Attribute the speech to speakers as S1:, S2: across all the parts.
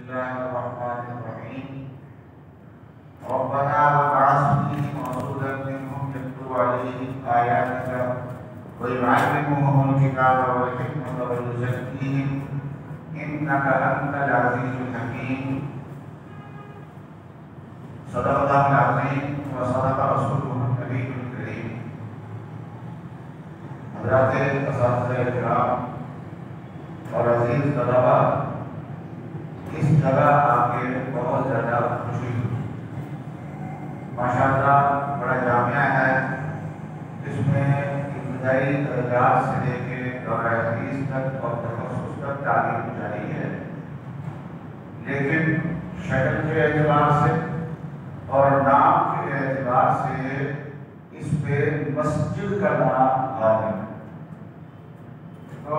S1: الله الرحمن الرحيم ربنا وابعث فيهم رسولا منهم يتلو عليهم آياتك ويعلمهم الكتاب والحكمة ويزكيهم إنك أنت العزيز الحكيم صدق الله العظيم وصدق رسوله النبي الكريم حضرات اساتذہ کرام اور عزیز طلبا، اس جگہ آ کے بہت زیادہ خوشی ہوئی۔ ماشاءاللہ بڑا جامعہ ہے، جس میں ابتدائی درجات سے لے کے دورہ حدیث تک اور تخصص تک تعلیم جاری ہے، لیکن شکل کے اعتبار سے اور نام کے اعتبار سے اس پہ مسجد کا نام غالب ہے۔ تو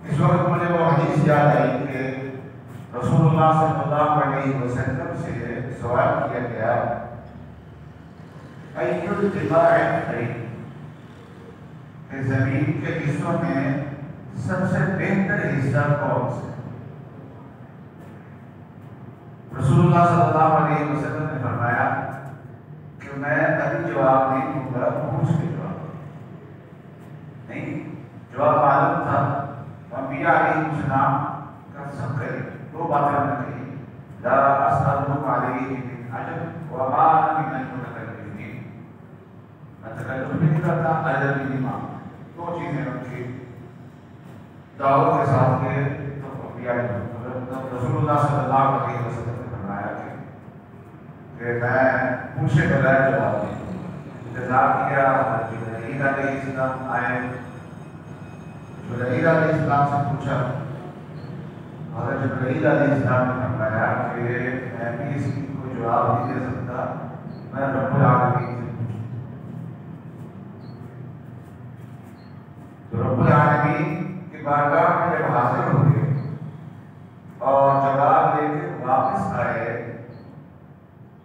S1: اس وقت مجھے وہ حدیث یاد آئی کہ رسول اللہ صلی اللہ علیہ وسلم سے سوال کیا گیا، ایُّ البقاع خیر، کہ زمین کے حصوں میں سب سے بہتر حصہ کون سے؟ رسول اللہ صلی اللہ علیہ وسلم نے فرمایا کہ میں ابھی جواب نہیں دوں گا، پوچھ کے جواب نہیں۔ جواب معلوم تھا، انبیاء علیہ السلام کا سب کرے دو باتیں ہم نے کہی، لا اسألکم علیہ من اجر وما انا من المتکلمین، میں تکلم بھی نہیں کرتا، اجر بھی نہیں مانگتا۔ دو چیزیں ان کی دعوت کے ساتھ کے تو انبیاء رسول اللہ صلی اللہ علیہ وسلم نے فرمایا کہ میں پوچھے بغیر جواب دیں۔ انتظار کیا، جبرائیل علیہ السلام آئے، جبرائیل علیہ السلام سے پوچھا، حضرت جبرائیل علیہ السلام نے فرمایا کہ میں بھی اس کی کوئی جواب نہیں دے سکتا، میں رب العالمین سے پوچھوں۔ تو رب العالمین کی بارگاہ میں جب حاضر ہوئے اور جواب دے کے واپس آئے،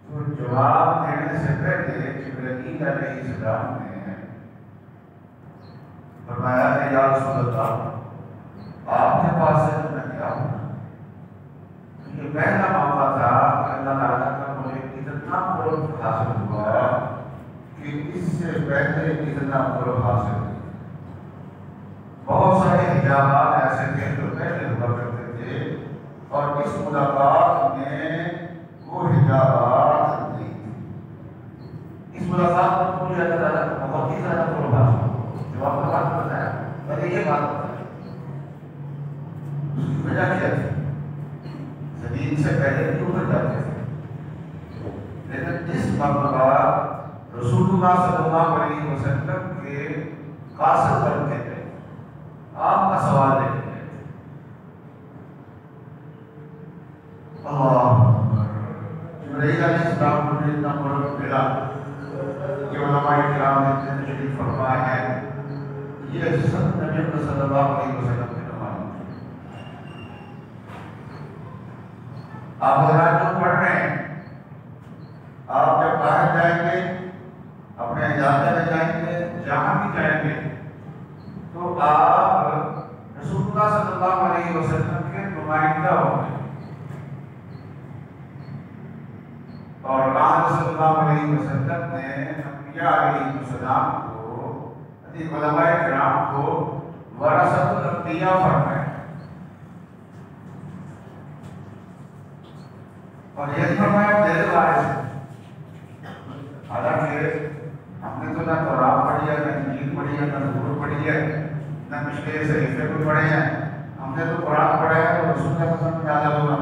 S1: تو جواب دینے سے پہلے جبرائیل علیہ السلام نے فرمایا کہ یا رسول اللہ، آپ کے پاس سے تو میں کیا ہوں؟ یہ پہلا موقع تھا کہ اللہ تعالیٰ کا مجھے اتنا قرب حاصل ہوا کہ اس سے پہلے اتنا قرب حاصل ہوا۔ بہت سارے حجابات ایسے تھے جو پہلے ہوا کرتے تھے، اور اس ملاقات میں وہ حجابات نہیں تھے۔ اس ملاقات میں مجھے اللہ تعالیٰ کا بہت ہی زیادہ قرب حاصل ہوا۔ جواب کا بات بتایا، پہلے یہ بات بتایا وجہ کیا تھی؟ زمین سے پہلے کیوں بن جاتے تھے؟ لیکن اس مرتبہ رسول اللہ صلی اللہ علیہ وسلم کے قاصد بنتے تھے، آپ کا سوال لیتے تھے۔ اللہ جبرائیل علیہ السلام کو اتنا قرب ملا کہ علماء کرام نے تشریف فرمایا ہے یہ جسم نبی صلی اللہ علیہ وسلم کے نمائندے ہیں۔ آپ حضرات جو پڑھ رہے ہیں، آپ جب باہر جائیں گے، اپنے علاقے میں جائیں گے، جہاں بھی جائیں گے، تو آپ رسول اللہ صلی اللہ علیہ وسلم کے نمائندہ ہوں گے۔ اور آپ صلی اللہ علیہ وسلم نے انبیاء علیہ السلام کو، علماء کرام کو ورثۃ الانبیاء فرمایا، اور یہ فرمایا میرے وارث ہیں۔ حالانکہ ہم نے تو نہ تورات پڑھی ہے، نہ انجیل پڑھی ہے، نہ زبور پڑھی ہے، نہ پچھلے صحیفے کو پڑھے ہیں۔ ہم نے تو قرآن پڑھا ہے تو رسول اللہ صلی اللہ علیہ وسلم یاد ہوگا۔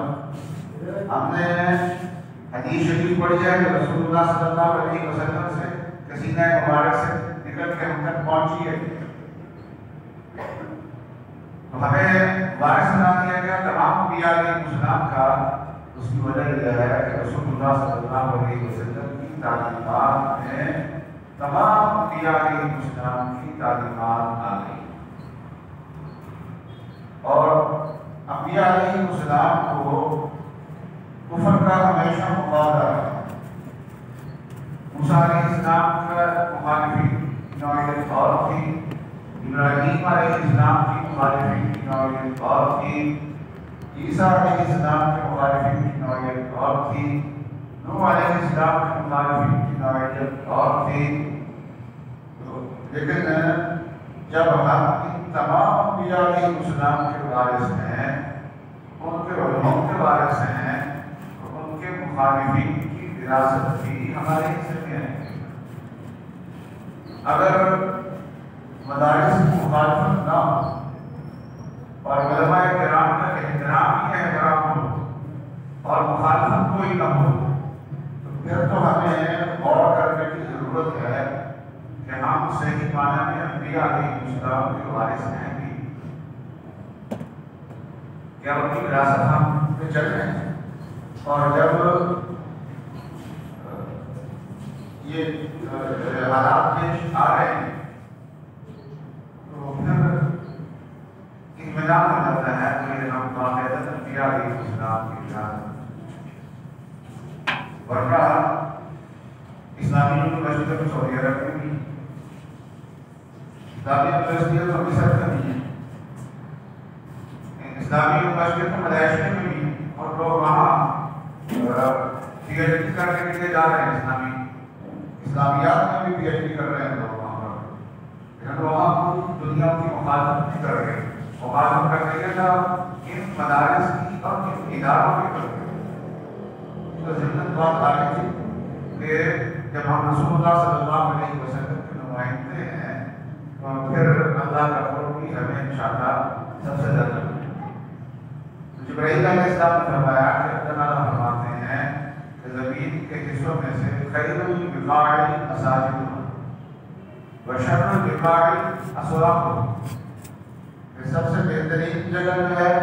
S1: ہم نے حدیث شریف پڑھی ہے کہ رسول اللہ صلی اللہ علیہ وسلم سے سینہ مبارک سے نکل کے ہم تک پہنچی ہے۔ تو ہمیں وارث بنا دیا گیا تمام انبیاء علیہ السلام کا۔ اس کی وجہ یہ ہے کہ رسول اللہ صلی اللہ علیہ وسلم کی تعلیمات میں تمام انبیاء علیہ السلام کی تعلیمات آ گئی، اور انبیاء علیہ السلام کو کفر کا ہمیشہ مقابلہ رہا۔ موسیٰ علیہ السلام کا مخالفی نوعیت اور تھی، ابراہیم علیہ السلام کی مخالفی نوعیت اور تھی، عیسیٰ علیہ السلام کے مخالفین کی نوعیت اور تھی، نوح علیہ السلام کے مخالفین کی نوعیت اور تھی، لیکن جب ہم ان تمام انبیاء علیہ السلام کے وارث ہیں، ان کے علماء کے وارث ہیں، تو ان کے مخالفین کی وراثت بھی ہمارے حصے میں ہے۔ اگر مدارس کی مخالفت نہ ہو اور علماء کرام کا احترام ہی احترام ہو اور مخالفت کوئی نہ ہو، تو پھر تو ہمیں غور کرنے کی ضرورت ہے کہ ہم صحیح معنی میں انبیاء علیہ السلام کے وارث ہیں بھی، کیا ان کی وراثت ہم پہ چل رہے ہیں؟ اور جب یہ حالات پیش آ رہے ہیں تو پھر اطمینان ہو جاتا ہے کہ ہم باقاعدہ انبیاء علیہ السلام کی وراثت، ورنہ اسلامی یونیورسٹی تو سعودی عرب میں بھی، اسلامی یونیورسٹی تو مصر میں بھی ہے، اسلامی یونیورسٹی تو ملائیشیا میں بھی، اور لوگ وہاں پی ایچ ڈی کرنے کے لیے جا رہے ہیں، اسلامیات میں بھی پی ایچ ڈی کر رہے ہیں لوگ وہاں پر، لیکن وہاں دنیا کی مخالفت نہیں کر رہے، مخالفت کر رہی ہے ان مدارس کی اور ان اداروں کی کر رہے ہیں۔ تو ضمن بات آ گئی تھی کہ جب ہم رسول اللہ صلی اللہ علیہ وسلم کے نمائندے ہیں تو پھر اللہ کا قرب بھی ہمیں انشاءاللہ سب سے زیادہ جبرائیل علیہ السلام نے فرمایا کہ اللہ تعالیٰ فرماتے ہیں کہ زمین کے حصوں میں سے خیر البقاع مساجد وشر البقاع اسواق، سب سے بہترین جگہ جو ہے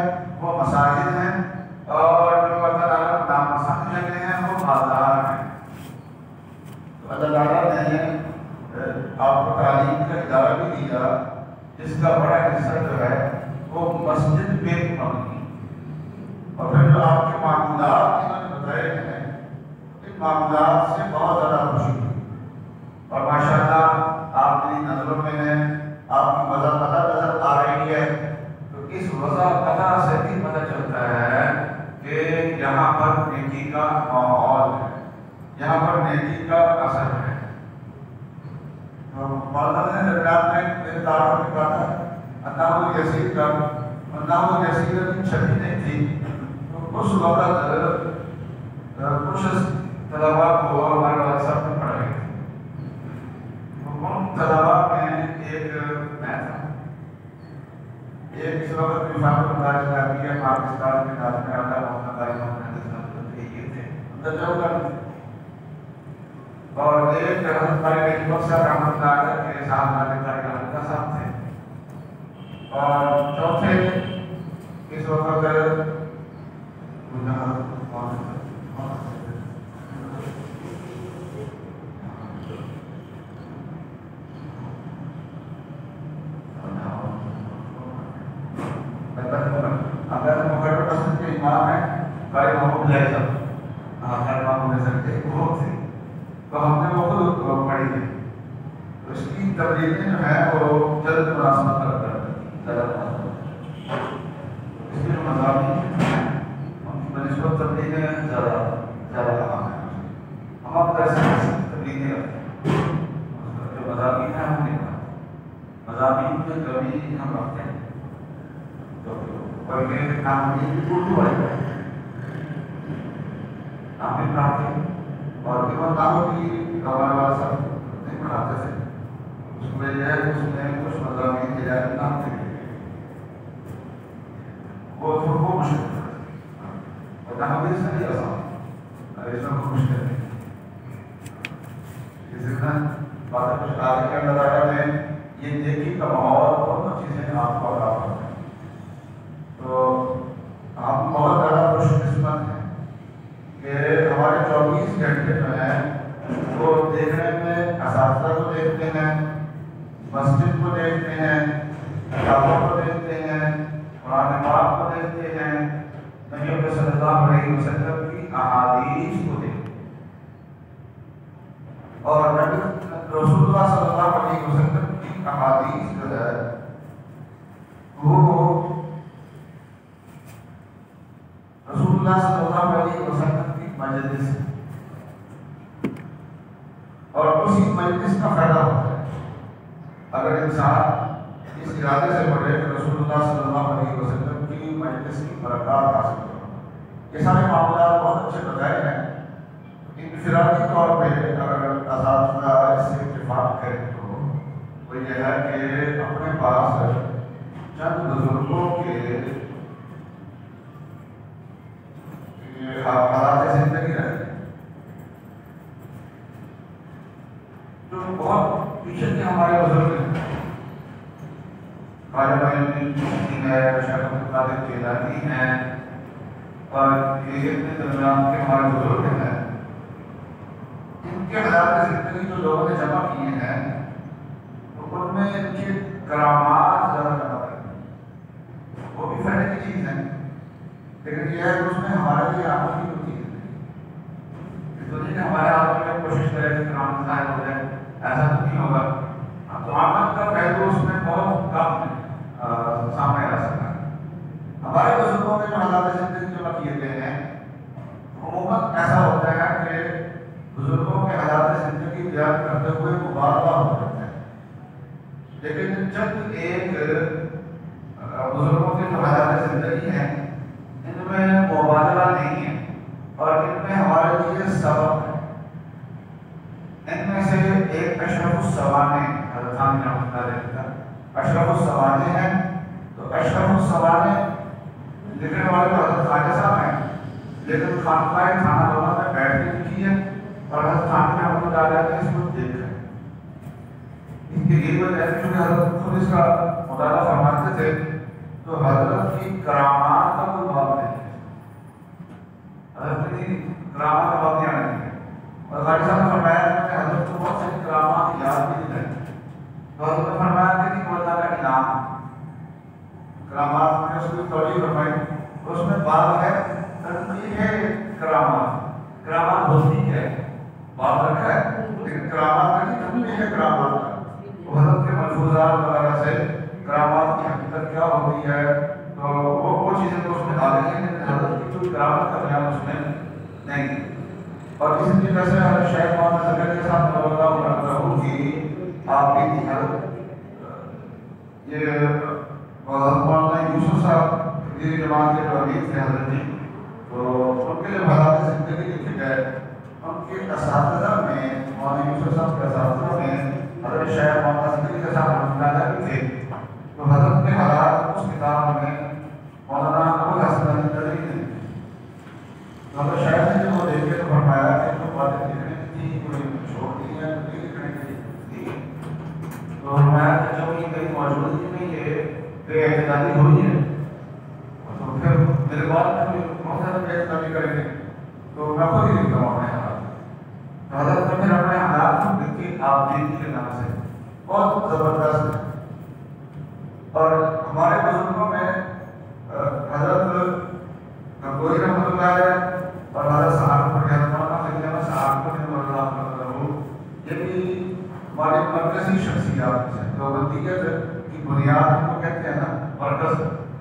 S1: وہ مساجد ہیں، اور جو اللہ تعالیٰ کو ناپسند جگہ ہیں وہ بازار ہیں۔ تو اللہ تعالیٰ نے آپ کو تعلیم کا ادارہ بھی دیا جس کا بڑا حصہ جو ہے وہ مسجد پہ مبنی، اور پھر جو آپ کے معمولات انہوں نے بتائے ہیں ان معمولات سے بہت زیادہ خوشی ہوئی، اور ماشاءاللہ آپ کی نظروں میں ہے، آپ کی وضاحت نظر آ رہی ہے، تو اس وضاحت سے بھی پتہ چلتا ہے کہ یہاں پر نیکی کا ماحول ہے، یہاں پر نیکی کا اثر ہے۔ مولانا نے رات میں میرے تعارف میں کہا تھا اناؤ یسیر کا، اناؤ یسیر کی چھٹی نہیں تھی، تو اس وقت کچھ طلبا کو ہمارے والد صاحب نے پڑھائی تھی، ان طلبا میں ایک میں تھا، ایک اس وقت وفاق اللہ اسلامیہ پاکستان کے ناظم اعلیٰ محمد علی محمد صاحب یہ تھے اندر جو کر، اور ایک حضرت بھائی رحمت صاحب رحمۃ اللہ علیہ کے ساتھ ناظم کا صاحب تھے، اور چوتھے اس وقت امام ہے بھائی محمود علیہ صاحب، خیر محمود علیہ صاحب کے وہ تھے، تو ہم نے وہ خود پڑھی ہے، تو اس کی تبلیغیں جو ہیں وہ جلد مناسبت اس کے جو مضامین ہیں ان کی بنسبت تبلیغیں زیادہ اہم ہیں، ہم اپنے ایسے تبلیغیں رکھتے ہیں، جو مضامین ہیں ہم نہیں پڑھتے، مضامین میں کبھی ہم رکھتے ہیں اور یہ کام اردو والے ہم بھی پڑھاتے ہیں، اور دیوتاؤں کی ہمارے والا صاحب نہیں پڑھاتے تھے، اس میں یہ ہے کہ اس میں کچھ مضامین کے جائے نام دے وہ مشکل ہے، اور تحمل سے نہیں آسان، اس میں کوئی مشکل نہیں، اسی طرح باتیں کچھ آگے کے نظارہ میں یہ نیکی کا ماحول بہت چیزیں آپ کو عطا کرتے ہیں، تو ہم بہت زیادہ خوش قسمت ہیں کہ ہمارے 24 گھنٹے جو ہیں وہ دیکھنے میں اساتذہ کو دیکھتے ہیں، مسجد کو دیکھتے ہیں، کتابوں کو دیکھتے ہیں، قرآن پاک کو دیکھتے ہیں، نبی صلی اللہ علیہ وسلم کی احادیث کو دیکھتے ہیں، اور رسول اللہ صلی اللہ علیہ وسلم کی احادیث جو ہے وہ اللہ صلی اللہ علیہ وسلم کی مجلس ہے اور اسی مجلس کا فائدہ ہوتا ہے اگر انسان اس ارادے سے پڑھے کہ رسول اللہ صلی اللہ علیہ وسلم کی مجلس کی برکات حاصل کرو۔ یہ سارے معاملات بہت اچھے بتائے ہیں۔ انفرادی طور پہ اگر اساتذہ اس سے اتفاق کریں تو وہ یہ ہے کہ اپنے پاس چند بزرگوں کے حالات زندگی رہتے ہیں جو بہت پیچھے کے ہمارے بزرگ ہیں، خواجہ معین الدین چشتی ہے، شیخ عبد القادر جیلانی ہیں، اور یہ اتنے درمیان کے ہمارے بزرگ ہیں، ان کے حالات زندگی جو لوگوں نے جمع کیے ہیں تو ان میں ان کی کرامات زیادہ جمع کرتے ہیں۔ وہ بھی فائدے کی چیز ہے لیکن یہ ہے کہ اس میں ہمارے لیے آمد کی ہوتی ہے تو نہیں کہ ہمارے آپ میں کوشش کریں کہ کرامت ظاہر ہو جائے، ایسا تو نہیں ہوگا۔ تو آمد کا پہلو اس میں بہت کم سامنے آ سکتا ہے۔ ہمارے بزرگوں میں جو حالات زندگی جمع کیے گئے ہیں عموماً ایسا ہوتا ہے کہ بزرگوں کے حالات زندگی بیان کرتے ہوئے مبالغہ ہو جاتا ہے، لیکن جب ایک بزرگوں کے جو حالات زندگی ہیں ان میں مبالغہ نہیں ہے اور ان میں ہمارے لیے سبق ہے۔ ان میں سے ایک اشرف السوانے حضرت ثانی رحمۃ اللہ علیہ کا اشرف السوانے ہیں، تو اشرف السوانے لکھنے والے تو حضرت خواجہ صاحب ہیں لیکن خانقاہ تھانہ دولہ میں بیٹھ کے لکھی ہے اور حضرت ثانی رحمۃ اللہ علیہ نے اس کو دیکھا ہے۔ ان کی غیبت ایسی کہ حضرت خود اس کا مطالعہ فرماتے تھے تو حضرت کی کرامات کا کوئی باب نہیں ہے، حضرت کی کرامات کا باب نہیں ہے۔ اور خواجہ صاحب نے فرمایا کہ حضرت کو بہت ساری کرامات یاد بھی نہیں رہتی، تو حضرت نے فرمایا کہ نہیں اللہ کا انعام کرامات میں اس کی توجہ فرمائی، اس میں باب ہے تنقیح کرامات۔ کرامات ہوتی کیا ہے باب رکھا ہے لیکن کرامات کا نہیں تنقیح کرامات کا، وہ حضرت کے ملفوظات وغیرہ سے کرامات کی حقیقت کیا ہوتی ہے تو وہ چیزیں تو اس میں آ گئی ہیں لیکن حضرت کی کوئی کرامت کا بیان اس میں نہیں ہے۔ اور اسی طرح سے حضرت شیخ محمد زکریا صاحب رضی اللہ عنہ کی آپ کی حضرت یہ حضرت مولانا یوسف صاحب تقدیری جماعت کے جو امیر تھے حضرت جی، تو ان کے جو حالات زندگی لکھے گئے ان کے اساتذہ میں مولانا یوسف صاحب کے اساتذہ میں حضرت شیخ محمد زکریا صاحب رحمۃ اللہ علیہ بھی تھے، تو حضرت کے حالات اس کتاب میں مولانا ابو الحسن علی ندوی نے تو حضرت شیخ نے جب وہ دیکھے تو فرمایا کہ جو باتیں لکھنے کی تھی کوئی چھوڑ دی ہے تو نہیں لکھنے کی تھی، تو فرمایا کہ جب یہ کہیں موجودگی میں یہ اعتدالی ہوئی ہے تو پھر میرے بعد میں بہت زیادہ بے اعتدالی کریں گے تو میں خود ہی لکھتا ہوں اپنے حالات۔ حضرت نے پھر اپنے حالات کو لکھ کے آپ دین کے نام سے بہت زبردست ہے۔ اور ہمارے بزرگوں میں حضرت گنگوہی رحمۃ اللہ علیہ اور حضرت سہارنپور کے حضرت مولانا فضل احمد سہارنپور رضی اللہ عنہ یہ بھی ہماری مرکزی شخصیات ہیں، دیوبندیت کی بنیاد ان کو کہتے ہیں نا مرکز،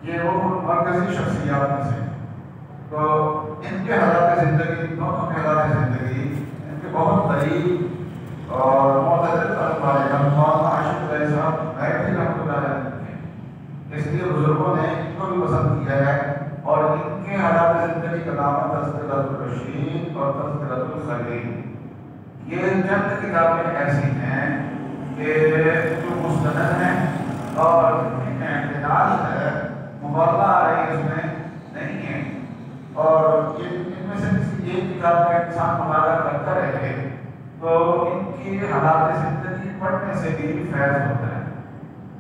S1: یہ وہ مرکزی شخصیات میں سے، تو ان کے حالات زندگی دونوں کے حالات زندگی ان کے بہت قریب اور معتدل طرف والے ہیں۔ مولانا عاشق علیہ صاحب بیٹھے رحمۃ اللہ علیہ اس لیے بزرگوں نے ان کو بھی پسند کیا ہے اور ان کے حالات زندگی کا نام ہے تذکرۃ الرشید اور تذکرۃ الخلیل۔ یہ چند کتابیں ایسی ہیں کہ جو مستند ہیں اور ان میں اعتدال ہے، مبالغہ آ رہی اس میں نہیں ہے، اور ان میں سے کسی ایک کتاب کا انسان مطالعہ کرتا رہے تو ان کی حالات زندگی پڑھنے سے بھی فیض ہوتا ہے۔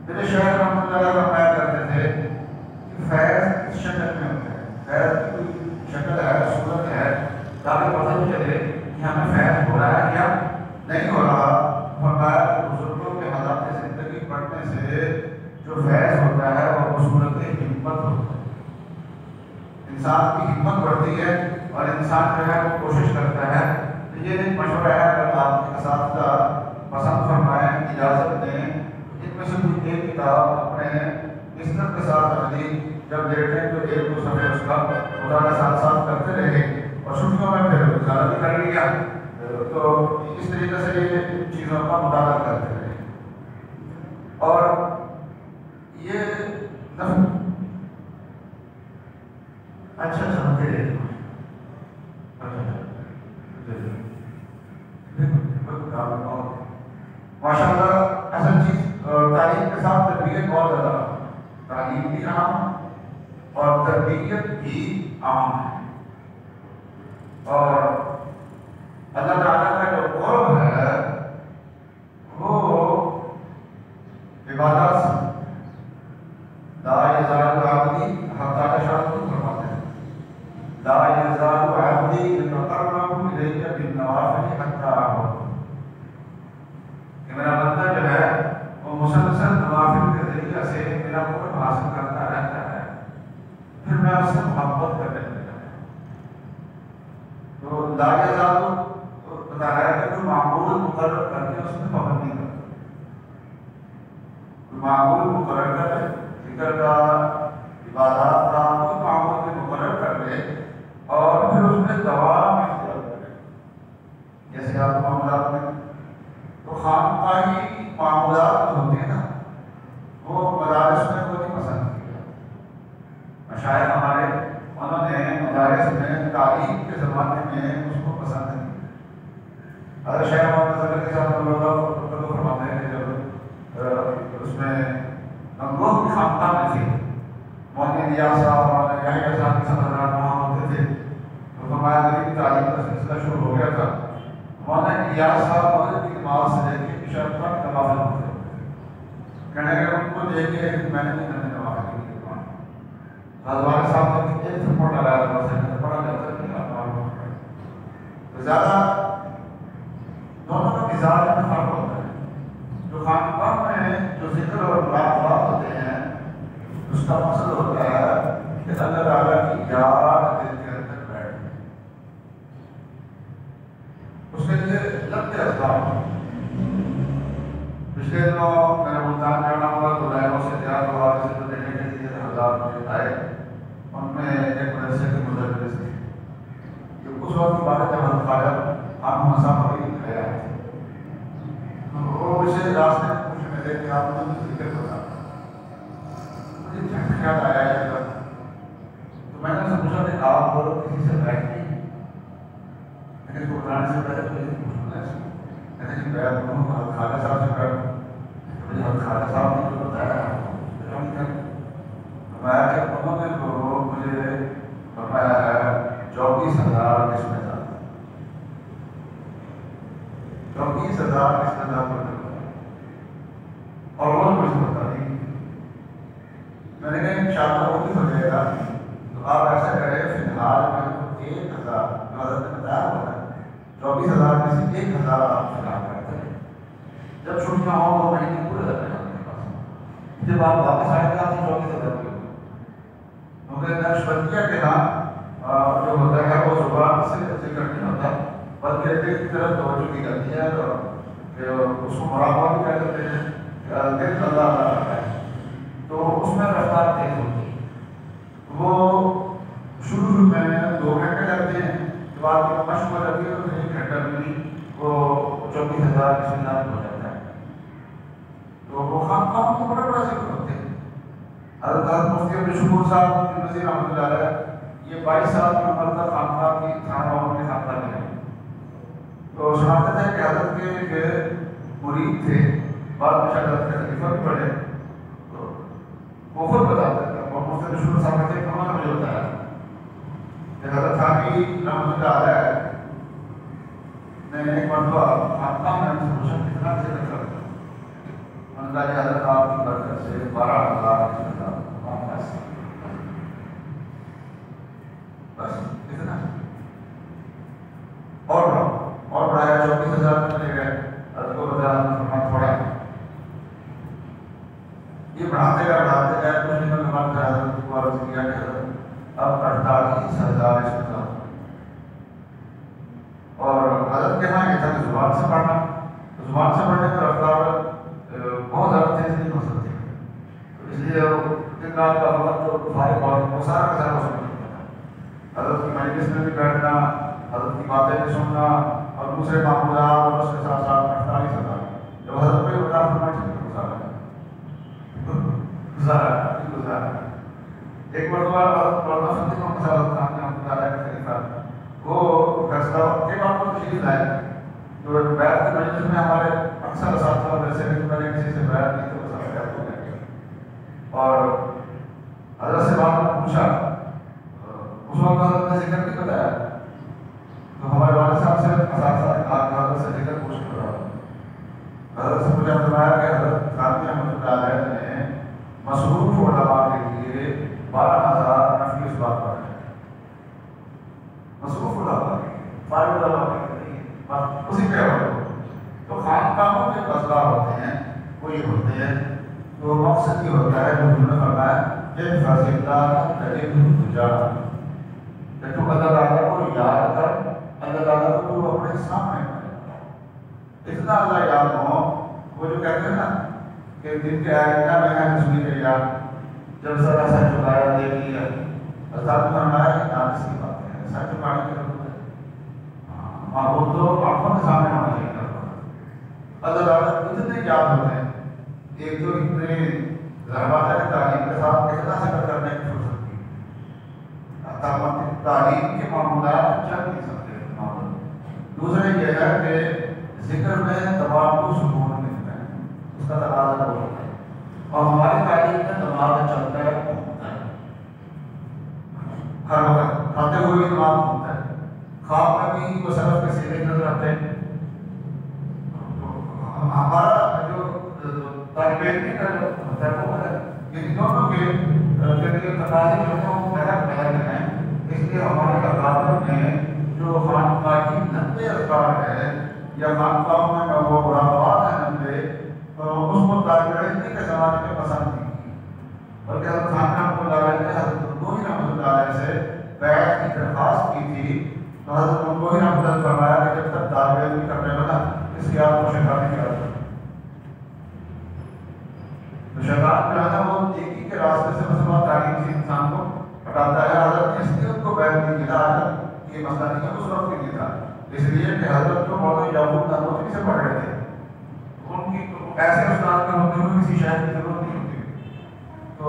S1: میرے شیخ رحمۃ اللہ فرمایا کرتے تھے کہ فیض کس شکل میں ہوتا ہے، فیض کی کوئی شکل ہے، صورت ہے تاکہ پتہ چلے کہ ہمیں فیض ہو رہا ہے یا نہیں ہو رہا۔ فرمایا کہ بزرگوں کے حالات زندگی پڑھنے سے جو فیض ہوتا ہے وہ صورت ہمت ہوتا ہے، انسان کی ہمت بڑھتی ہے اور انسان جو ہے وہ کوشش کرتا ہے۔ تو یہ ایک مشورہ ہے اگر آپ کے اساتذہ پسند فرمائیں اجازت دیں ان میں سے کوئی ایک کتاب اپنے بستر کے ساتھ رکھ دی جب لیٹیں تو ایک دو صفحے اس کا مطالعہ ساتھ ساتھ کرتے رہے اور چھٹیوں میں پھر گزارا بھی کر لیا، تو اس طریقے سے یہ چیزوں کا مطالعہ کرتے رہے۔ اور یہ اچھا ماشاء اللہ اصل چیز تعلیم کے ساتھ تربیت بہت زیادہ، تعلیم بھی اہم اور تربیت بھی اہم ہے، اور اللہ تعالیٰ کا جو قرب ہے وہ عبادات سے لا یزال عبدی حتی یشاء فرماتے ہیں، لا یزال عبدی یتقرب الی بالنوافل حتی احببہ، کہ میرا بندہ جو ہے وہ مسلسل نوافل کے ذریعے سے میرا قرب حاصل کرتا رہتا ہے، پھر میں اس سے محبت کرنے لگتا ہوں۔ تو لا یزال بتا رہا ہے کہ کوئی معمول مقرر کر کے اس میں پابندی کرتا، معمول مقرر کر لے، ذکر کا عبادات کا کوئی معمول بھی مقرر کر لے اور پھر اس میں دوام اختیار کرے، جیسے آپ معاملات میں تو خانقاہی معمولات ہوتے ہیں نا، وہ مدارس میں وہ نہیں پسند کیا، مشائخ ہمارے انہوں نے مدارس میں تعلیم کے زمانے میں اس کو پسند نہیں کیا۔ حضرت شیخ محمد ظفر کے ساتھ اللہ فرماتے ہیں کہ جب اس میں نملوک کی خانقاہ میں تھی، مولانا نیاز صاحب اور یحییٰ صاحب کے ساتھ حضرات وہاں ہوتے تھے، تو فرمایا میری تعلیم کا سلسلہ شروع ہو گیا تھا، مولانا نیاز صاحب مغرب کی نماز سے لے کے عشاء تک نوافل ہوتے تھے، کہنے کہ ان کو دیکھ کے میں نے نہیں کرنے نوافل کی حضرات صاحب نے ایک تھپڑ لگایا تھا، اسے پڑھا جاتا نہیں تو زیادہ دونوں کا مزاج میں فرق ہوتا ہے۔ جو خانقاہ میں جو ذکر اور مراقبات ہوتے ہیں اس کا مقصد ہوتا ہے کہ اللہ تعالیٰ کی یاد دل کے اندر بیٹھ جائے، اس کے لیے لگتے اسباب۔ پچھلے دنوں میں نے ملتان جانا ہوا تو لائنوں سے تیار ہوا، جسے تو دیکھنے کے لیے حضرات مجھے آئے، ان میں ایک مدرسے کے مدرس تھے، کہ اس وقت کی بات ہے جب ہم خواجہ ہم مسافر گیا تھے، وہ مجھے راستے میں پوچھنے میں دیکھ کے آپ نے مجھے ذکر بتا، مجھے جھٹ خیال آیا ہے، تو میں نے اسے پوچھا کہ آپ کسی سے بیٹھ نہیں، لیکن اس کو بتانے سے پہلے مجھے پوچھنا ہے، میں نے بیعت کروں خواجہ صاحب سے بیٹھوں، مجھے خواجہ صاحب نے جو بتایا فرمایا کہ انہوں نے تو مجھے فرمایا ہے 24,000 اس میں تھا، 24,000 اس میں تھا، اور وہ مجھے بتا دی۔ میں نے کہا انشاءاللہ وہ بھی ہو جائے گا، تو آپ ایسا کریں فی الحال میں 1,000 جو حضرت نے بتایا ہوا ہے 24,000 میں سے 1,000 آپ فی الحال کرتے ہیں، جب چھٹیاں ہوں 2 مہینے پورے رہتے ہیں آپ کے پاس، جب آپ واپس آئیں گے آپ سے 24,000 کی ہوگی، کیونکہ نقشبندیہ کے نام جو ہوتا ہے وہ زبان سے ذکر نہیں ہوتا بلکہ دل کی طرف توجہ کی جاتی ہے، اور اس کو مراقبہ بھی کہہ دیتے ہیں، دل اللہ کرتا ہے، تو اس میں رفتار تیز ہوتی ہے۔ وہ شروع میں 2 گھنٹے لگتے ہیں، جب آپ کی مشق ہو جاتی ہے تو 1 گھنٹہ میں بھی وہ 24,000 کی سنت ہو جاتا ہے۔ تو وہ خانقاہوں کو بڑے بڑے ذکر ہوتے ہیں۔ حضرت مفتی عبدالشکور صاحب کی نظیر رحمۃ اللہ علیہ یہ 22 سال کی عمر تک خانقاہ کی خانقاہوں میں خانقاہ میں رہے، تو سناتے تھے کہ حضرت کے مرید تھے، بعد میں شاید حضرت کے خلیفہ بھی پڑھے، تو وہ خود بتاتے تھے، اور مفتی عبدالشکور صاحب کہتے ہیں انہوں نے مجھے بتایا کہ حضرت تھانوی رحمۃ اللہ علیہ نے ایک مرتبہ خانقاہ میں ہم سے پوچھا کتنا ذکر کرتے ہیں، انہوں نے کہا کہ حضرت آپ کی برکت سے 12,000 بس اتنا، اور بڑھایا 24,000 میں لے گئے، حضرت کو بتایا تھوڑا، یہ بڑھاتے گئے کچھ دنوں کے بعد حضرت کو عرض کیا کہ حضرت اب 48,000 اس میں، اور حضرت کے یہاں یہ تھا کہ زبان سے پڑھنا، تو زبان سے پڑھنے کا رفتار بہت زیادہ تیز نہیں ہو سکتی، تو اس لیے دن رات کا وقت جو فارغ بیٹھنا، حضرت کی باتیں بھی سننا، اور دوسرے معمولات اور اس کے ساتھ ساتھ 48,000 جب حضرت کو گزارا ایک مرتبہ وہ فیصلہ کے بعد کو تشریف لائے تو بیعت کے مجلس میں ہمارے اکثر اساتذہ ویسے بھی میں نے کسی سے بیعت نہیں تو سب بیعت ہو گیا، اور حضرت سے بات میں پوچھا، اس وقت حضرت نے ذکر نہیں بتایا تو ہمارے والد صاحب سے اساتذہ نے کہا کہ حضرت سے ذکر پوچھ کر حضرت سے مجھے فرمایا کہ حضرت خانوی رحمۃ اللہ علیہ نے مصروف علماء کے لیے 12,000 نفلی اس بات پڑھے، مصروف علماء کے لیے، فارغ علماء کے لیے اسی پہ ہو تو خانقاہوں کے مسئلہ ہوتے ہیں وہ یہ ہوتے ہیں، تو مقصد یہ ہوتا ہے جو انہوں نے فرمایا کہ فضیلات تجد تجارہ، کہ تو اللہ تعالیٰ کو یاد کر، اللہ تعالیٰ کو تو اپنے سامنے اتنا اللہ یاد ہو، وہ جو کہتے ہیں نا کہ دن کے آئندہ میں ہے تصویر یاد، جب ذرا سا چکایا دے لیا، اللہ فرمایا کہ ناقص کی بات ہے، سر چکانے کی ضرورت ہے، معبود تو آنکھوں کے سامنے ہونا چاہیے، اللہ تعالیٰ اتنے یاد ہوتے ہیں، ایک جو اتنے ضربات تعلیم کے ساتھ کتنا ذکر کرنے کی فرصت کی، تعلیم کے معمولات چل نہیں سکتے معمول، دوسرے یہ ہے کہ ذکر میں دماغ کو سکون ملتا ہے، اس کا تقاضا ہوتا ہے، اور ہماری تعلیم میں دماغ چلتا ہے گھومتا ہے، ہر وقت کھاتے ہوئے بھی دماغ گھومتا ہے، خواب میں بھی وہ سلف کے سیدھے نظر آتے ہیں، ہمارا جو طالب علم کا جو ہوتا ہے وہ ہے کہ دونوں کے تقاضے جو ہیں وہ مہر ہیں، اس لیے ہمارے تقاضوں میں جو خانقاہی 90 اذکار ہے یا خانقاہوں میں وہ مراقبات ہیں 90 اس کو طالب علم کے زمانے میں پسند نہیں کی، بلکہ حضرت خانقاہ رحمۃ اللہ علیہ نے حضرت نوحی رحمۃ اللہ علیہ سے بیعت کی درخواست کی تھی، تو حضرت نوحی رحمۃ اللہ نے فرمایا کہ جب تک طالب علم کرنے والا اس کی آپ کو شیطان نہیں کرتا، تو شیطان جو ہے نا وہ نیکی کے راستے سے مسلمان تعلیم سے انسان کو ہٹاتا ہے، حضرت نے اس لیے ان کو بیعت نہیں کیا، حضرت یہ مسئلہ نہیں ہے اس وقت کے لیے تھا، اس لیے کہ حضرت جو مولانا یعقوب نانوتوی سے پڑھ رہے تھے، ان کی ایسے استاد کے ہوتے ہوئے کسی شاید کی ضرورت نہیں ہوتی، تو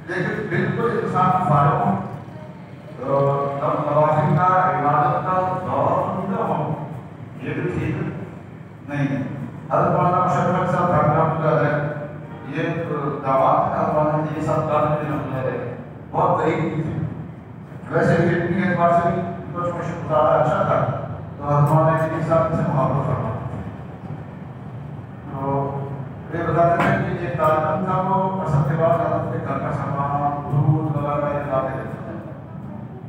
S1: لیکن بالکل انسان فارغ ہو تو نوافل کا عبادت کا دور نہ ہو، یہ بھی ٹھیک نہیں ہے۔ حضرت مولانا مشرف صاحب رحمۃ اللہ علیہ یہ دعوات کا مولانا جی صاحب کا بہت قریب تھے، ویسے بھی علمی اعتبار سے بھی کچھ مشاہدہ اچھا تھا، تو حضرت مولانا جی صاحب سے محبت فرما، تو یہ بتاتے ہیں کہ یہ طالب تھا وہ اصل کے بعد حضرت کے گھر کا سامان دودھ وغیرہ یہ لاتے دیتے تھے،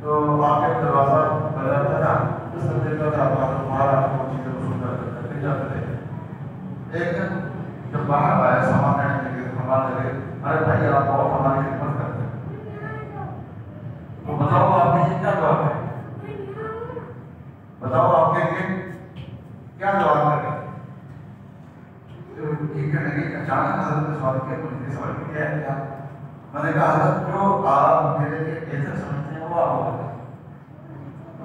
S1: تو آپ کے دروازہ بجاتا تھا، اس طرح دیکھتا تھا حضرت مہاراج کو چیزیں وصول کر کے جاتے تھے۔ ایک دن جب باہر آئے سامان لینے کے لیے فرمانے لگے ارے بھائی آپ بہت ہماری خدمت کرتے ہیں، تو بتاؤ آپ کے لیے کیا دعا ہے، بتاؤ آپ کے لیے کیا دعا کریں، یہ کہنے لگے اچانک حضرت نے سوال کیا، مجھے سوال کیا ہے کیا، میں نے کہا حضرت جو آپ میرے لیے بہتر سمجھتے ہیں وہ آپ ہوگا،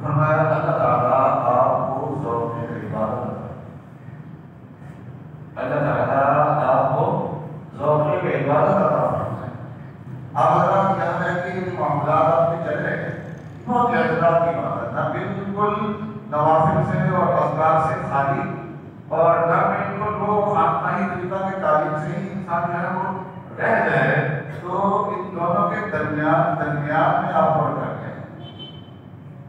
S1: فرمایا اللہ تعالیٰ آپ کو ذوق عبادت، اللہ تعالیٰ آپ کو ذوق عبادت عطا فرمائے۔ آپ حضرات یہاں ہے کہ معاملات آپ کے چل رہے ہیں، بہت اعتراض کی بات ہے، نہ بالکل نوافل سے اور اذکار سے خالی، اور نہ بالکل وہ خانقاہی طریقہ کی تعلیم سے ہی انسان جو ہے وہ رہ جائے، تو ان دونوں کے درمیان میں آپ غور کر لیں،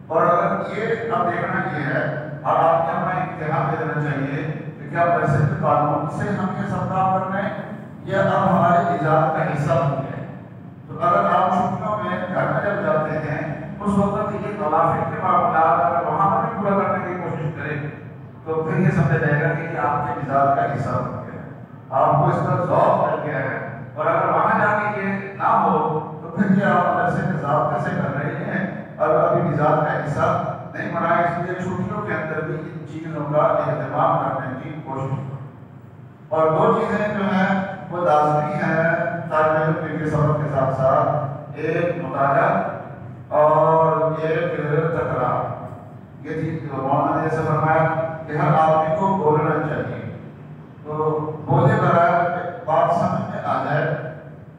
S1: اور اگر یہ اب دیکھنا یہ ہے اور آپ نے ہمیں امتحان دے دینا چاہیے کہ کیا ویسے کے قانون سے ہم یہ سب کام کر رہے ہیں یا اب ہمارے ایجاد کا حصہ بن گئے، تو اگر آپ چھٹیوں میں گھر میں جب جاتے ہیں اس وقت یہ نوافل کے معاملات اگر وہاں پر بھی پورا کرنے کی کوشش کریں تو پھر یہ سمجھا جائے گا کہ یہ آپ کے مزاج کا حصہ بن گیا ہے، آپ کو اس کا ذوق مل گیا ہے، اور اگر وہاں جا کے یہ نہ ہو تو پھر یہ آپ اندر سے مزاج کیسے کر رہے ہیں، اور ابھی مزاج کا حصہ نہیں بنا، اس لیے چھٹیوں کے اندر بھی ان چیزوں کا اہتمام کرنے کی کوشش، اور دو چیزیں جو ہیں وہ لازمی ہیں طالب علم کے سبق کے ساتھ ساتھ، ایک مطالعہ اور یہ پھر تکرار، یہ تھی مولانا نے جیسے فرمایا کہ ہر آدمی کو بولنا چاہیے، تو بولے بغیر بات سمجھ میں آ جائے،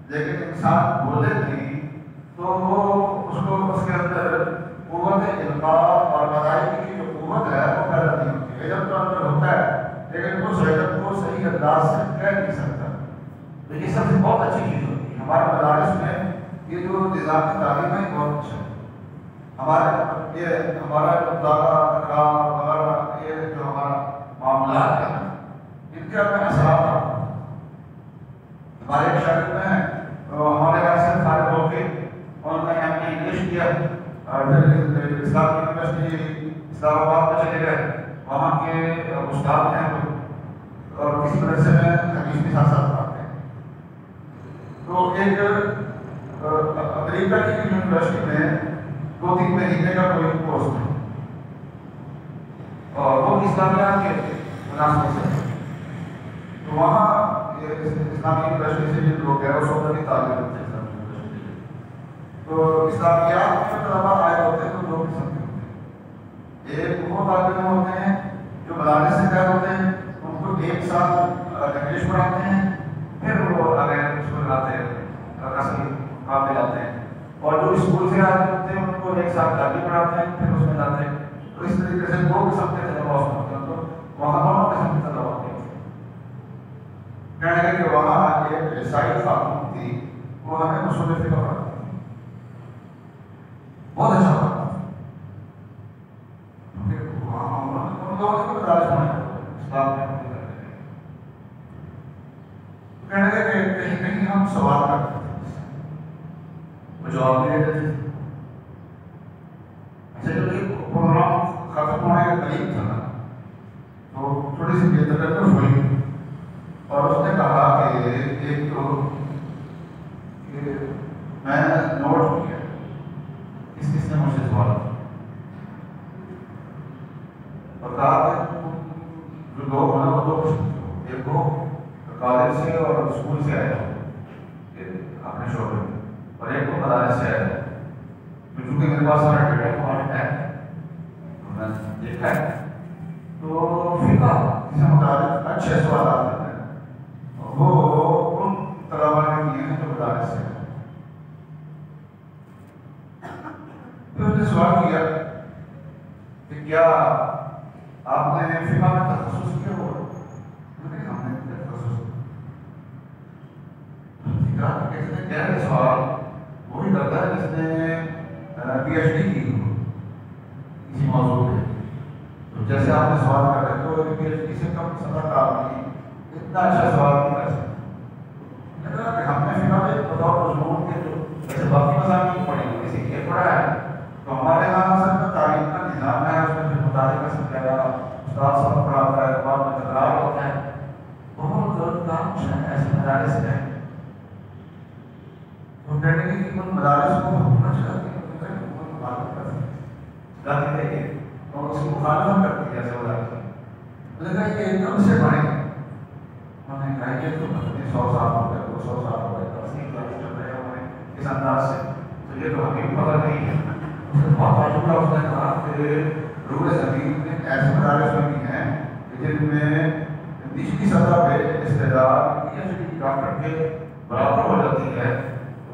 S1: لیکن انسان بولے نہیں تو وہ اس کے اندر قوت القاء اور ادائیگی کی جو قوت ہے وہ پیدا نہیں ہوتی ہے، علم تو اندر ہوتا ہے لیکن اس علم کو صحیح انداز سے کہہ نہیں سکتا۔ تو یہ سب سے بہت اچھی چیز ہوتی ہے ہمارے مدارس میں، یہ جو نظام تعلیم ہے بہت اچھا ہے۔ ہمارا جو مطالعہ تکرار وغیرہ یہ جو ہمارا معاملات ہیں ان کے ہمیں اثرات آتے ہیں۔ ہمارے ایک شاگرد ہیں ہمارے یہاں سے فارغ ہو کے انہوں نے ہم نے انگلش کیا اور پھر اسلام یونیورسٹی اسلام آباد میں چلے گئے، وہاں کے استاد ہیں اور کسی مدرسے میں حدیث کے ساتھ ساتھ پڑھتے ہیں۔ تو ایک امریکہ کی یونیورسٹی میں 2-3 مہینے کا کوئی کورس تھا اور وہ اسلامیات کے مناسب سے، تو وہاں اسلامی یونیورسٹی سے جو لوگ ہیں وہ سوچنے کی تعلیم ہوتے ہیں اسلامی یونیورسٹی سے، تو اسلامیات کے طلبا آئے ہوتے ہیں تو 2 قسم کے ہوتے ہیں۔ ایک وہ طالب علم ہوتے ہیں جو مدارس سے گئے ہوتے ہیں، ان کو 1 سال انگلش پڑھاتے ہیں، پھر وہ اگلے اسکول آتے ہیں اصلی کام میں جاتے ہیں، اور جو اسکول سے آتے ہوتے ہیں ان کو 1 سال عربی پڑھاتے ہیں پھر اس میں جاتے ہیں۔ تو اس طریقے سے 2 قسم کے طلبا ہوتے ہیں، تو وہاں دونوں قسم کے طلبا ہوتے ہیں۔ کہنے لگے کہ وہاں ایک عیسائی خاتون تھی، وہ ہمیں اصول فقہ پڑھاتی تھی، بہت اچھا پڑھاتی تھی۔ پھر وہاں ان لوگوں نے کوئی مدارس بنائے اسلام میں کہنے لگے کہ کہیں کہیں ہم سوال کرتے تھے، وہ جواب نہیں دیتے تھے۔ اچھا جب یہ پروگرام ختم ہونے کے قریب تھا نا تو تھوڑی سی بےتکلف ہوئی اور اس نے کہا کہ ایک تو کہ میں نے نوٹ کیا کس کس نے مجھ سے سوال کیا اور کہا کہ جو لوگ ہیں وہ 2 قسم کے، ایک وہ کالج سے اور اسکول سے آئے اپنے شعبے میں، اور ایک وہ مدارس سے آئے، چونکہ میرے پاس سارا ڈیٹا فارمیٹ ہے تو میں نے دیکھا ہے، تو فقہ سے متعلق اچھے سوالات ہیں وہ ان طلبا نے کیے ہیں جو مدارس سے ہیں۔ پھر اس نے سوال کیا کہ کیا آپ نے فقہ میں تخصص کیا ہوا؟ ہم نے تخصص گہرے سوال وہی کرتا ہے جس نے پی ایچ ڈی کی ہو کسی موضوع پہ، تو جیسے آپ نے سوال کر رہے تو پی ایچ ڈی سے کم سطح کا آدمی اتنا اچھا سوال نہیں کر سکتا۔ کہ ہم نے فقہ میں بطور مضمون کے جو جیسے باقی مضامین پڑھی کسی کے پڑھا ہے، تو ہمارے یہاں اصل میں تعلیم کا نظام ہے، اس میں پھر مطالعہ کا سلسلہ استاد سبق پڑھاتا ہے، بعد میں تکرار ہوتا ہے، بہت کام ایسے مدارس ہیں۔ تو کہنے لگے کہ ان مدارس کو ہونا چاہتے ہیں اور اس کی مخالفت کرتی ہے، ایسے ہو جاتا ہے۔ لگا یہ ایک دم سے بڑھیں گے، انہوں نے کہا کہ تو پتہ 100 سال ہو گئے، 200 سال ہو گئے، 80 سال چل رہے ہیں ہمیں اس انداز سے، تو یہ تو ہمیں پتہ نہیں ہے۔ اس نے بہت عجیب لفظ نے کہا کہ روح زمین میں ایسے مدارس میں بھی ہیں جن میں نچلی سطح پہ استعداد پی ایچ ڈی ڈاکٹر کے برابر ہو جاتی ہے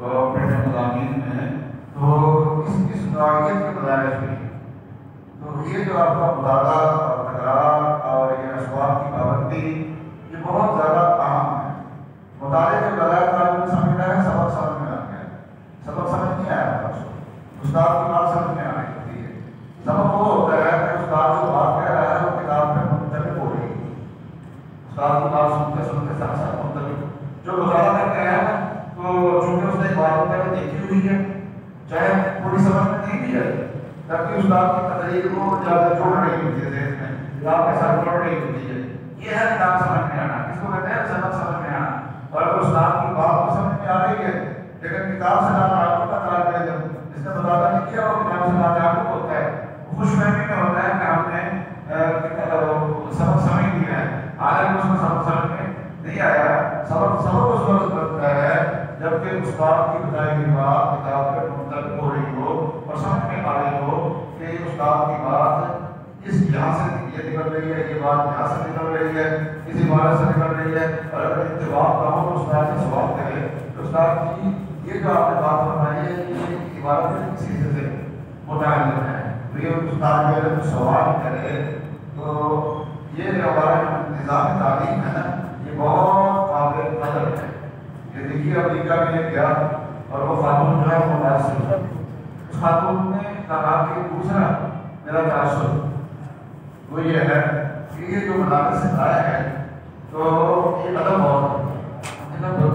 S1: اپنے مضامین میں، تو اس نوعیت کے مدارس بھی۔ تو یہ جو آپ کا مطالعہ اور تکرار اور یہ اسباب کی پابندی یہ بہت زیادہ اہم ہے۔ مطالعے کے بغیر طالب سمجھتا ہے سبق سمجھ میں آ گیا، سبق سمجھ نہیں آیا، استاد کی بات سمجھ میں آ رہی ہے۔ سبق وہ ہوتا ہے کہ استاد جو بات کہہ رہا ہے وہ کتاب میں منتقل ہو رہی ہے، استاد کی بات سنتے سنتے ساتھ ساتھ منتقل جو مطالعہ کر کے آیا ہے، تو چونکہ اس نے بات پہلے دیکھی ہوئی ہے، چاہے پوری سمجھ میں نہیں بھی آئی، تاکہ استاد کی تقریر کو زیادہ جوڑ رہی ہوتی ہے ذہن میں، یا آپ کے ساتھ جوڑ رہی ہوتی ہے، یہ ہے کتاب سمجھ میں آنا، اس کو کہتے ہیں سبق سمجھ میں آنا۔ اور اگر استاد کی بات کو سمجھ میں آ رہی ہے لیکن کتاب سے نہ تعلق کا طالب علم اس نے مطالعہ نہیں کیا اور کتاب سے نہ تعلق ہوتا ہے، خوش فہمی میں ہوتا ہے کہ ہم نے سبق سمجھ لیا ہے، حالانکہ اس کو سبق سمجھ میں نہیں آیا۔ سبق اس وقت بنتا ہے جبکہ استاد کی بتائی ہوئی بات کتاب پہ منتقل ہو رہی ہو اور یہ بات یہاں سے نکل رہی ہے، کسی عبارت سے نکل رہی ہے، اور اگر جواب نہ ہو تو استاد سے سوال کرے تو استاد کی یہ جو آپ نے بات فرمائی ہے یہ عبارت کسی سے متعلق ہے، تو یہ استاد جو ہے سوال کرے تو یہ جو ہمارا نظام تعلیم ہے نا یہ بہت قابل قدر ہے. یہ دیکھیے امریکہ میں یہ گیا اور وہ خاتون جو ہے وہ متاثر، اس خاتون نے کہا کہ دوسرا میرا تاثر وہ یہ ہے کہ یہ جو مدارس سے آیا ہے تو یہ ادب بہت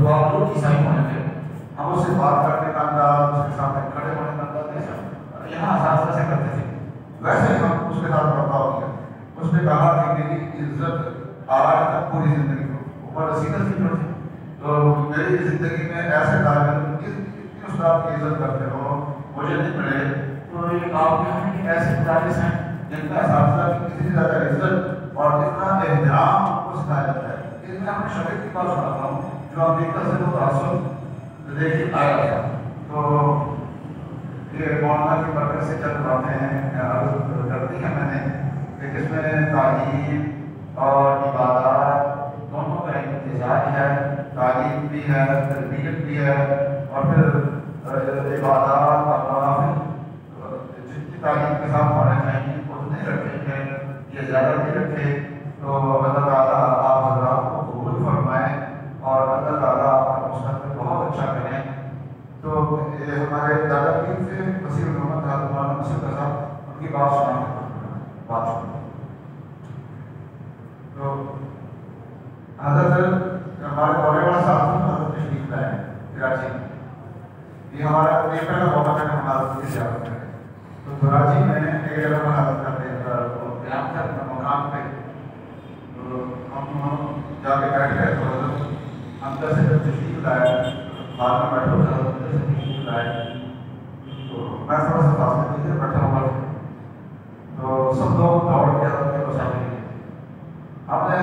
S1: باوجود عیسائی ہونے کے ہم اس سے بات کرنے کا انداز، اس کے سامنے کھڑے ہونے کا انداز نہیں سب یہاں اساتذہ سے کرتے تھے، ویسے ہی ہم اس کے ساتھ برتاؤ کیا. اس نے کہا کہ میری عزت آج تک پوری زندگی کو اوپر رسیدت کی پڑی، تو میری زندگی میں ایسے طالب استاد کی عزت کرتے ہو مجھے نہیں ملے، تو یہ آپ کے ایسے مدارس ہیں جن کا اساتذہ کی کسی زیادہ عزت اور اتنا احترام کو سکھایا جاتا ہے. اس میں اپنے شاگرد کی بات سناتا ہوں جو امریکہ سے وہ تاثر لے کے آیا تھا. تو یہ مولانا کی برکت سے چند باتیں عرض کرتی ہیں میں نے کہ جس میں تعلیم اور عبادات دونوں کا ایک امتزاج ہے، تعلیم بھی ہے، تربیت بھی ہے، اور پھر عبادات اور نوافل جتنی تعلیم کے ساتھ ہونے چاہیے اتنے رکھے ہیں یہ زیادہ نہیں رکھے. تو اللہ تعالیٰ آپ حضرات کو قبول فرمائیں اور اللہ تعالیٰ آپ کا مستقبل بہت اچھا کریں. تو یہ ہمارے دادا پیر سے وسیع محمد حضرت مولانا مسعود صاحب ان کی بات سنا. تو حضرت ہمارے بڑے بڑا صاحب حضرت تشریف لائے کراچی میں، یہ ہمارا ایک پہلا موقع ہے ہمارا کی زیارت کریں. تو کراچی میں ایک جگہ پر حضرت کرتے ہیں قیام تھا مقام پہ، تو ہم جا کے بیٹھ گئے تو حضرت اندر سے جب تشریف لائے بعد میں بیٹھے ہوئے حضرت اندر سے تشریف لائے تو میں تھوڑا سا فاصلے میں بیٹھا ہوا تھا، تو سب لوگ دوڑ کے حضرت کے مسافر کے ہم نے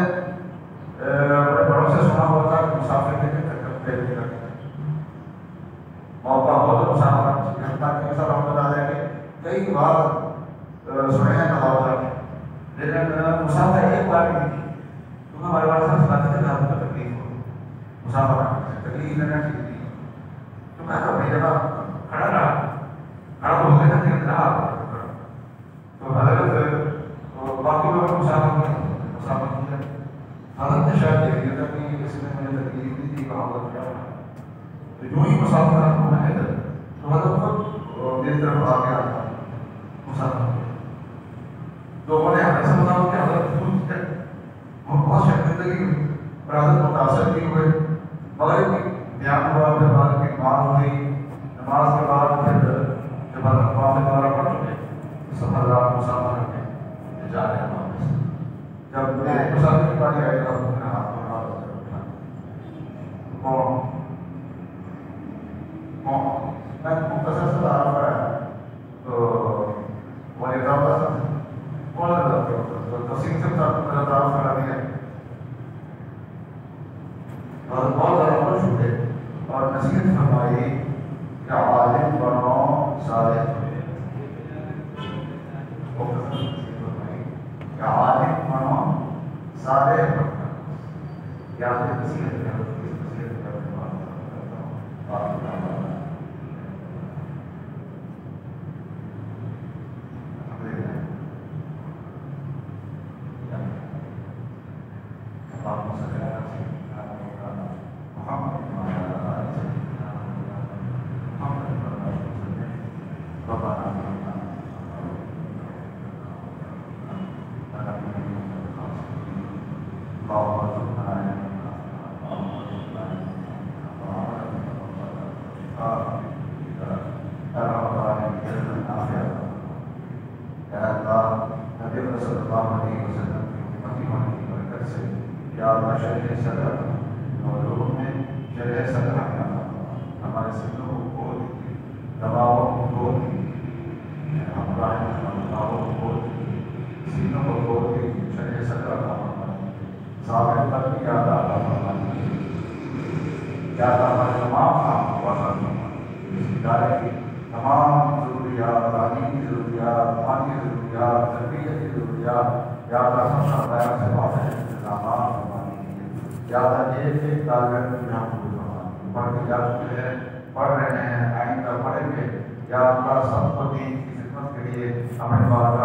S1: بڑے بڑوں سے سنا ہوا تھا کہ مسافر کے لیے موقع ہو تو مسافر تاکہ سب ہم بتا دیں کہ کئی بار سنے ہیں نواب صاحب نے، لیکن مسافر ایک بار نہیں تھی کیونکہ ہمارے والد صاحب سناتے تھے کہ کو تکلیف ہو مسافر تکلیف لینا ٹھیک نہیں. تو میں تو اپنی جگہ کھڑا تو ہو گیا لیکن رہا تو حضرت باقی لوگ مسافر کیا حضرت نے شاید دیکھ لیا تھا کہ اس نے مجھے تکلیف نہیں تھی کہاں پر کیا تو جو ہی مسافر ہونا ہے تو حضرت خود میری طرف آ کے آتا مسافر تو میں نے ہمیں سمجھا کہ حضرت بہت شرمندگی ہوئی اور حضرت متاثر بھی ہوئے، مگر بیان ہوا پھر حضرت کی نماز ہوئی، نماز کے بعد پھر جب حضرت وہاں پہ دوبارہ پڑھ چکے سب حضرات مسافر کے جا رہے ہیں واپس. جب میرے مسافر کی باری آئی تو نے ہاتھ میں اٹھا میں مختصر سے تعارف کرایا تو وہ یہ تفصیل سے تعارف کرا دیا اور بہت زیادہ خوش ہوئے اور نصیحت فرمائی کہ عالم بنو صالح کہ عالم بنو صالح یا نصیحت تمام ضروریات تعلیمی ضروریات مالی ضروریات تربیتی ضروریات یا اللہ یا ایک طالب علم کو یہاں پڑھ کے جا چکے ہیں، پڑھ رہے ہیں، آئندہ پڑھیں گے، یا اللہ سب کو دین کی خدمت کے لیے اپنے بار